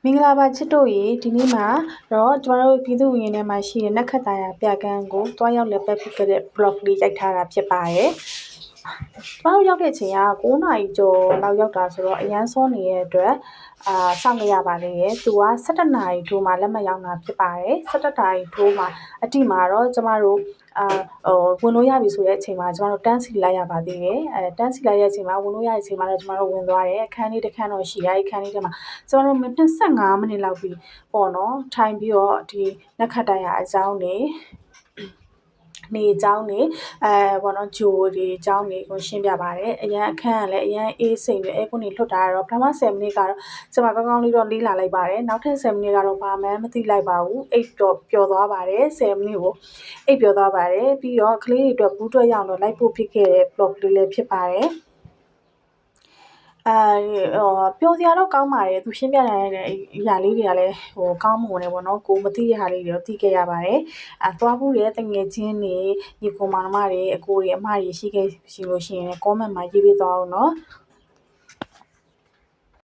မင်္ဂလာပါချစ်တို့ရေဒီနေ့မှာတော့ကျမတို့ပြည်သူ့ဝင်ထဲမှာရှိတဲ့နက်ခတ်တာယာပြကန်းကိုတွားရောက်လက်ပတ်ဖြစ်ခဲ့တဲ့ blog လေးရိုက်ထားတာဖြစ်ပါတယ်။ကျမတို့ရောက်တဲ့အချိန်က9နာရီကျော်လောက်ရောက်တာဆိုတော့အရန်စောနေတဲ့အတွက်စောင့်နေရပါလေရဲ့။သူက17နာရီထိုးမှလက်မှတ်ရောက်တာဖြစ်ပါတယ်။17နာရီထိုးမှအတိမှာတော့ကျမတို့ဝင်လို့ရပြီဆိုတဲ့အချိန်မှာကျမတို့တန်းစီလိုက်ရပါသေးတယ်။တန်းစီလိုက်တဲ့အချိန်မှာဝင်လို့ရတဲ့အချိန်မှာတော့ကျမတို့ဝင်သွားတယ်အခန်းလေးတစ်ခန်းတော့ရှိတယ်အခန်းလေးထဲမှာကျမတို့25မိနစ်လောက်ပြီးပေါ့နော်ထိုင်ပြီးတော့ဒီနက်ခတ်တိုင်ရအကြောင်းနေအကြောင်းနေပေါ့နော်ဂျိုတွေအကြောင်းတွေကိုရှင်းပြပါတယ်အရန်အခန်းကလည်းအရန်အေးစိမ်ပြီးအဲကွန်းတွေလွတ်တာတော့ပထမ10မိနစ်ကတော့ကျမကောင်းကောင်းလေးတော့လေးလာလိုက်ပါတယ်နောက်ထပ်10မိနစ်ကတော့ဘာမှမသိလိုက်ပါဘူးအိတ်တော့ပျော်သွားပါတယ်10မိနစ်ကိုအိတ်ပျော်သွားပါတယ်ပြီးတော့ကလေးတွေအတွက်ဘူးတွက်ရအောင်တော့လိုက်ဖို့ဖြစ်ခဲ့တဲ့ blog လေးလည်းဖြစ်ပါတယ်ပျော်စရာတော့ကောင်းပါတယ်သူရှင်းပြတဲ့အရာလေးတွေကလည်းကောင်းမွန်တယ်ပေါ့နော်ကိုမသိတဲ့ဟာလေးတွေတော့သိခဲ့ရပါတယ်သွားဖို့တဲ့တငယ်ချင်းတွေညီကိုမောင်နှမတွေအကိုတွေအမတွေရှိခဲ့လို့ရှိရင် comment မှာရေးပေးသွားအောင်နော်